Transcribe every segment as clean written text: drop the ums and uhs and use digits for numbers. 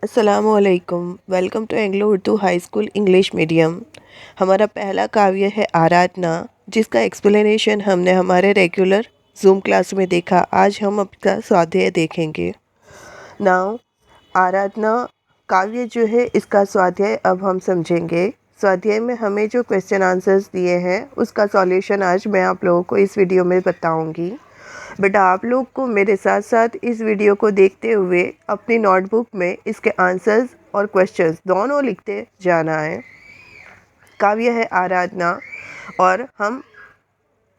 अस्सलामुअलैकुम। Welcome to Anglo Urdu high school English medium. हमारा पहला काव्य है आराधना, जिसका एक्सप्लेनेशन हमने हमारे रेगुलर जूम क्लास में देखा। आज हम अपना स्वाध्याय देखेंगे। नाउ आराधना काव्य जो है, इसका स्वाध्याय अब हम समझेंगे। स्वाध्याय में हमें जो क्वेश्चन आंसर्स दिए हैं उसका सॉल्यूशन आज मैं आप लोगों को इस वीडियो में बताऊंगी। बेटा आप लोग को मेरे साथ साथ इस वीडियो को देखते हुए अपनी नोटबुक में इसके आंसर्स और क्वेश्चंस दोनों लिखते जाना है। काव्य है आराधना और हम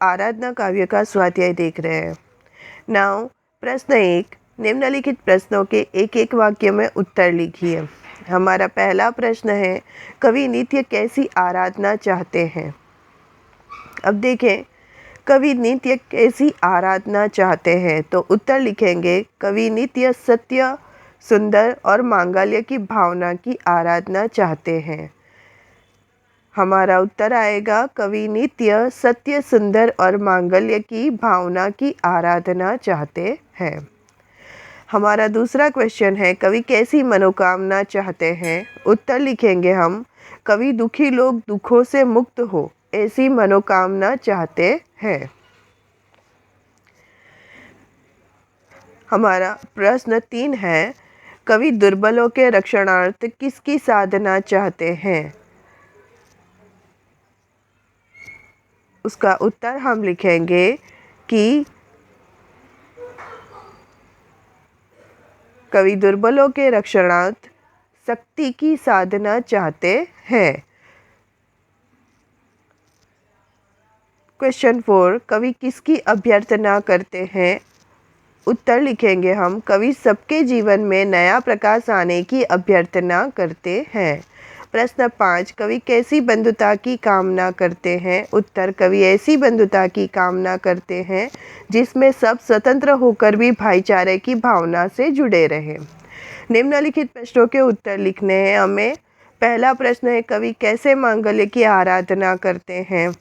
आराधना काव्य का स्वाध्याय देख रहे हैं। नाउ प्रश्न 1, निम्नलिखित प्रश्नों के एक एक वाक्य में उत्तर लिखिए। हमारा पहला प्रश्न है, कवि नित्य कैसी आराधना चाहते हैं। अब देखें, कवि नित्य कैसी आराधना चाहते हैं, तो उत्तर लिखेंगे कवि नित्य सत्य, सुंदर और मांगल्य की भावना की आराधना चाहते हैं। हमारा उत्तर आएगा कवि नित्य सत्य, सुंदर और मांगल्य की भावना की आराधना चाहते हैं। हमारा दूसरा क्वेश्चन है, कवि कैसी मनोकामना चाहते हैं। उत्तर लिखेंगे हम कवि दुखी लोग दुखों से मुक्त हो ऐसी मनोकामना चाहते हैं। हमारा प्रश्न 3 है, कवि दुर्बलों के रक्षणार्थ किसकी साधना चाहते हैं। उसका उत्तर हम लिखेंगे कि कवि दुर्बलों के रक्षणार्थ शक्ति की साधना चाहते हैं। क्वेश्चन 4, कवि किसकी अभ्यर्थना करते हैं। उत्तर लिखेंगे हम कवि सबके जीवन में नया प्रकाश आने की अभ्यर्थना करते हैं। प्रश्न 5, कवि कैसी बंधुता की कामना करते हैं। उत्तर कवि ऐसी बंधुता की कामना करते हैं जिसमें सब स्वतंत्र होकर भी भाईचारे की भावना से जुड़े रहें। निम्नलिखित प्रश्नों के उत्तर लिखने हैं हमें। पहला प्रश्न है, कवि कैसे मांगल्य की आराधना करते हैं।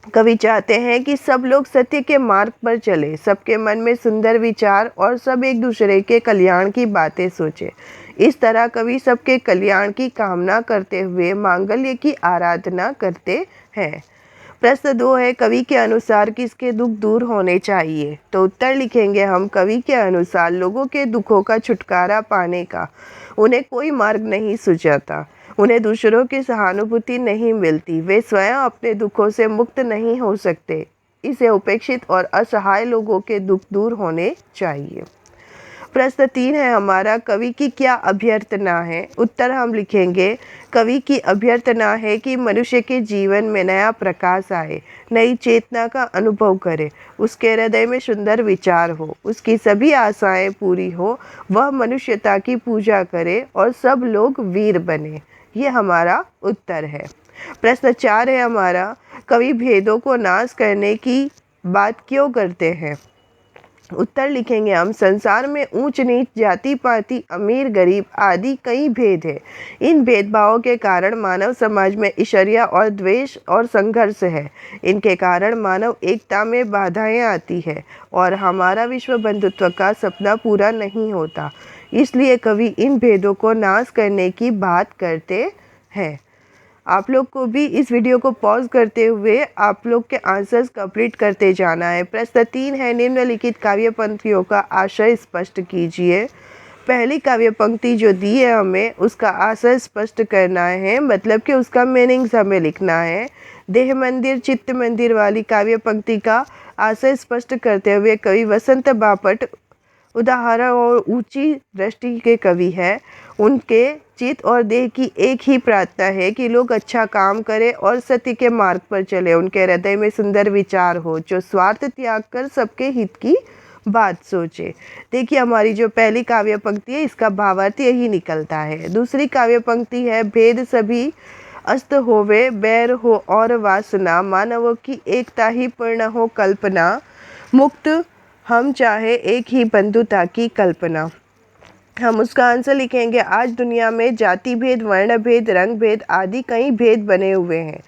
कवि चाहते हैं कि सब लोग सत्य के मार्ग पर चले, सबके मन में सुंदर विचार और सब एक दूसरे के कल्याण की बातें सोचें। इस तरह कवि सबके कल्याण की कामना करते हुए मांगल्य की आराधना करते हैं। प्रश्न 2 है, कवि के अनुसार किसके दुख दूर होने चाहिए। तो उत्तर लिखेंगे हम कवि के अनुसार लोगों के दुखों का छुटकारा पाने का उन्हें कोई मार्ग नहीं सुझाता। उन्हें दूसरों की सहानुभूति नहीं मिलती, वे स्वयं अपने दुखों से मुक्त नहीं हो सकते। इसे उपेक्षित और असहाय लोगों के दुख दूर होने चाहिए। प्रश्न 3 है हमारा, कवि की क्या अभ्यर्थना है। उत्तर हम लिखेंगे कवि की अभ्यर्थना है कि मनुष्य के जीवन में नया प्रकाश आए, नई चेतना का अनुभव करे, उसके हृदय में सुंदर विचार हो, उसकी सभी आशाएं पूरी हो, वह मनुष्यता की पूजा करे और सब लोग वीर बने। ये हमारा उत्तर है। प्रश्न 4 है हमारा, कवि भेदों को नाश करने की बात क्यों करते हैं। उत्तर लिखेंगे हम संसार में ऊंच नीच, जाति पाति, अमीर गरीब आदि कई भेद है। इन भेदभावों के कारण मानव समाज में ईर्ष्या और द्वेष और संघर्ष है। इनके कारण मानव एकता में बाधाएं आती है और हमारा विश्व बंधुत्व का सपना पूरा नहीं होता। इसलिए कवि इन भेदों को नाश करने की बात करते हैं। आप लोग को भी इस वीडियो को पॉज करते हुए आप लोग के आंसर्स कंप्लीट करते जाना है। प्रश्न 3 है, निम्नलिखित काव्य पंक्तियों का आशय स्पष्ट कीजिए। पहली काव्य पंक्ति जो दी है हमें उसका आशय स्पष्ट करना है, मतलब कि उसका मीनिंग्स हमें लिखना है। देह मंदिर चित्त मंदिर वाली काव्य पंक्ति का आशय स्पष्ट करते हुए कवि वसंत बापट उदाहरण और ऊंची दृष्टि के कवि है। उनके चित्त और देह की एक ही प्रार्थना है कि लोग अच्छा काम करें और सत्य के मार्ग पर चले। उनके हृदय में सुंदर विचार हो जो स्वार्थ त्याग कर सबके हित की बात सोचे। देखिए हमारी जो पहली काव्य पंक्ति है इसका भावार्थ यही निकलता है। दूसरी काव्य पंक्ति है, भेद सभी अस्त होवे, बैर हो और वासना, मानवों की एकता ही पूर्ण हो कल्पना, मुक्त हम चाहे एक ही बंधुता की कल्पना। हम उसका आंसर लिखेंगे। आज दुनिया में जाति भेद, वर्ण भेद, रंग भेद आदि कई भेद बने हुए हैं।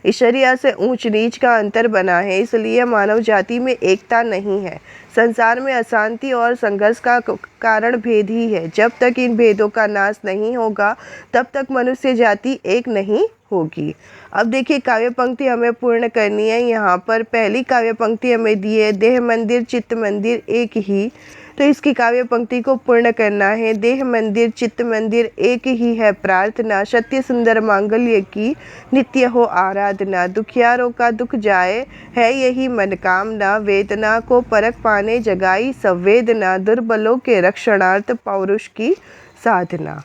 ईश्वरीय से ऊंच नीच का अंतर बना है, इसलिए मानव जाति में एकता नहीं है। संसार में अशांति और संघर्ष का कारण भेद ही है। जब तक इन भेदों का नाश नहीं होगा तब तक मनुष्य जाति एक नहीं होगी। अब देखिए काव्य पंक्ति हमें पूर्ण करनी है। यहाँ पर पहली काव्य पंक्ति हमें दी है, देह मंदिर चित्त मंदिर एक ही। तो इसकी काव्य पंक्ति को पूर्ण करना है। देह मंदिर चित्त मंदिर एक ही है प्रार्थना, सत्य सुंदर मांगल्य की नित्य हो आराधना। दुखियारों का दुख जाए है यही मनकामना, वेदना को परख पाने जगाई संवेदना, दुर्बलों के रक्षणार्थ पौरुष की साधना।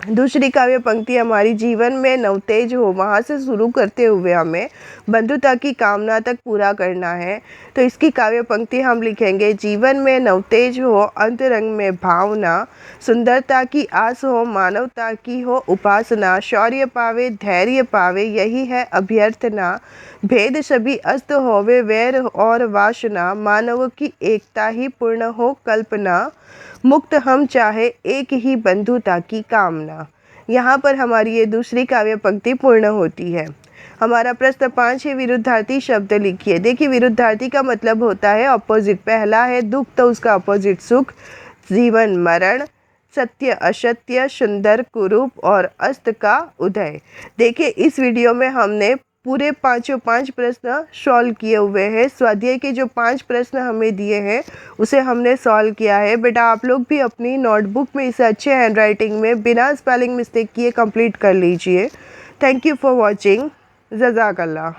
दूसरी काव्य पंक्ति हमारी जीवन में नवतेज हो, वहाँ से शुरू करते हुए हमें बंधुता की कामना तक पूरा करना है। तो इसकी काव्य पंक्ति हम लिखेंगे, जीवन में नवतेज हो, अंतरंग में भावना, सुंदरता की आस हो, मानवता की हो उपासना, शौर्य पावे धैर्य पावे यही है अभ्यर्थना, भेद सभी अस्त होवे वैर और वासना, मानव की एकता ही पूर्ण हो कल्पना, मुक्त हम चाहे एक ही बंधुता की कामना। यहाँ पर हमारी ये दूसरी काव्य पंक्ति पूर्ण होती है। हमारा प्रश्न 5 है, विरुद्धार्थी शब्द लिखिए। देखिए विरुद्धार्थी का मतलब होता है अपोजिट। पहला है दुख तो उसका अपोजिट सुख, जीवन मरण, सत्य असत्य, सुंदर कुरूप और अस्त का उदय। देखिए इस वीडियो में हमने पूरे पाँच प्रश्न सॉल्व किए हुए हैं। स्वाध्याय के जो 5 प्रश्न हमें दिए हैं उसे हमने सॉल्व किया है। बेटा आप लोग भी अपनी नोटबुक में इसे अच्छे हैंडराइटिंग में बिना स्पेलिंग मिस्टेक किए कंप्लीट कर लीजिए। Thank you for watching. जज़ाकल्लाह।